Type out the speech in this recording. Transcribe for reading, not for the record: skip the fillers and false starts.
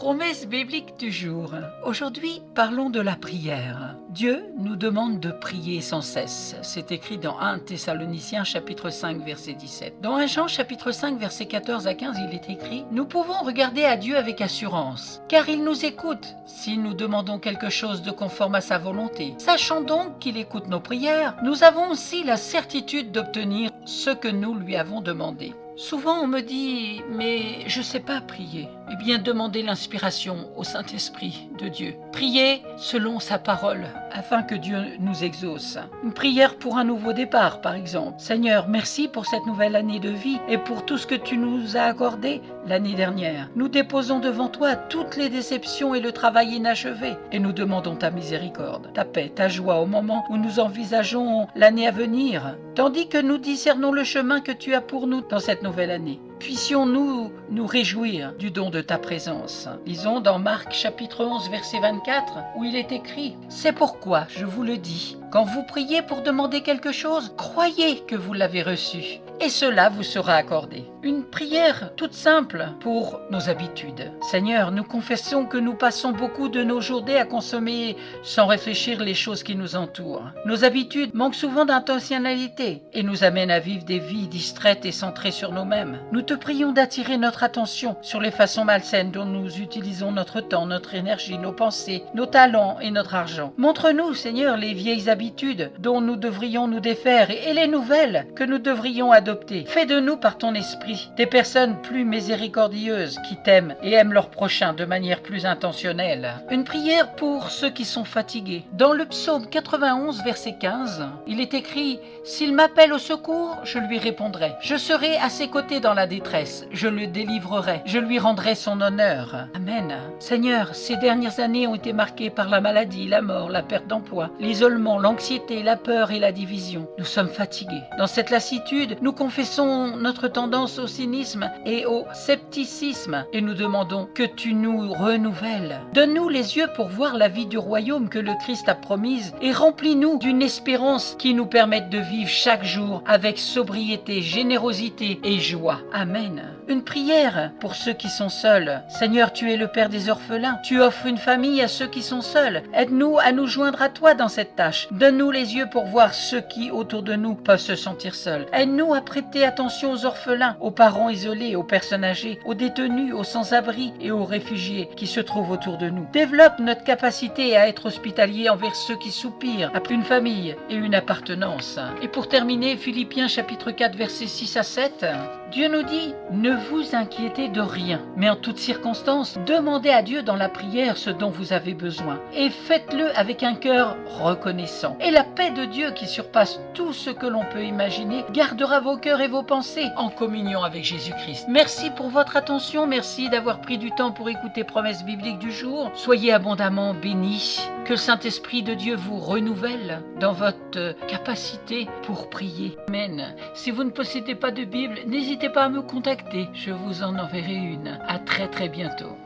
Promesse biblique du jour. Aujourd'hui, parlons de la prière. Dieu nous demande de prier sans cesse. C'est écrit dans 1 Thessaloniciens chapitre 5 verset 17. Dans 1 Jean chapitre 5 verset 14 à 15, il est écrit: Nous pouvons regarder à Dieu avec assurance, car il nous écoute si nous demandons quelque chose de conforme à sa volonté. Sachant donc qu'il écoute nos prières, nous avons aussi la certitude d'obtenir ce que nous lui avons demandé. Souvent on me dit « mais je ne sais pas prier ». Eh bien, demandez l'inspiration au Saint-Esprit de Dieu. Priez selon sa parole, afin que Dieu nous exauce. Une prière pour un nouveau départ, par exemple. Seigneur, merci pour cette nouvelle année de vie et pour tout ce que tu nous as accordé l'année dernière. Nous déposons devant toi toutes les déceptions et le travail inachevé, et nous demandons ta miséricorde, ta paix, ta joie au moment où nous envisageons l'année à venir, tandis que nous discernons le chemin que tu as pour nous dans cette nouvelle année. Puissions-nous nous réjouir du don de ta présence. Lisons dans Marc chapitre 11 verset 24 où il est écrit: C'est pourquoi je vous le dis, quand vous priez pour demander quelque chose, croyez que vous l'avez reçu et cela vous sera accordé. Une prière toute simple pour nos habitudes. Seigneur, nous confessons que nous passons beaucoup de nos journées à consommer sans réfléchir les choses qui nous entourent. Nos habitudes manquent souvent d'intentionnalité et nous amènent à vivre des vies distraites et centrées sur nous-mêmes. Nous te prions d'attirer notre attention sur les façons malsaines dont nous utilisons notre temps, notre énergie, nos pensées, nos talents et notre argent. Montre-nous, Seigneur, les vieilles habitudes dont nous devrions nous défaire et les nouvelles que nous devrions adopter. Fais de nous, par ton esprit, des personnes plus miséricordieuses qui t'aiment et aiment leur prochain de manière plus intentionnelle. Une prière pour ceux qui sont fatigués. Dans le psaume 91, verset 15, il est écrit: S'il m'appelle au secours, je lui répondrai. Je serai à ses côtés dans la détresse. Je le délivrerai. Je lui rendrai son honneur. Amen. Seigneur, ces dernières années ont été marquées par la maladie, la mort, la perte d'emploi, l'isolement, l'anxiété, la peur et la division. Nous sommes fatigués. Dans cette lassitude, nous confessons notre tendance au cynisme et au scepticisme et nous demandons que tu nous renouvelles. Donne-nous les yeux pour voir la vie du royaume que le Christ a promise et remplis-nous d'une espérance qui nous permette de vivre chaque jour avec sobriété, générosité et joie. Amen. Une prière pour ceux qui sont seuls. Seigneur, tu es le Père des orphelins. Tu offres une famille à ceux qui sont seuls. Aide-nous à nous joindre à toi dans cette tâche. Donne-nous les yeux pour voir ceux qui autour de nous peuvent se sentir seuls. Aide-nous à prêter attention aux orphelins, aux parents isolés, aux personnes âgées, aux détenus, aux sans-abri et aux réfugiés qui se trouvent autour de nous. Développe notre capacité à être hospitalier envers ceux qui soupirent après une famille et une appartenance. Et pour terminer, Philippiens chapitre 4 versets 6 à 7, Dieu nous dit: Ne vous inquiétez de rien, mais en toutes circonstances, demandez à Dieu dans la prière ce dont vous avez besoin et faites-le avec un cœur reconnaissant. Et la paix de Dieu qui surpasse tout ce que l'on peut imaginer gardera vos cœurs et vos pensées en communion avec Jésus-Christ. Merci pour votre attention, merci d'avoir pris du temps pour écouter Promesse biblique du jour. Soyez abondamment bénis, que le Saint-Esprit de Dieu vous renouvelle dans votre capacité pour prier. Amen. Si vous ne possédez pas de Bible, n'hésitez pas à me contacter, je vous en enverrai une. À très bientôt.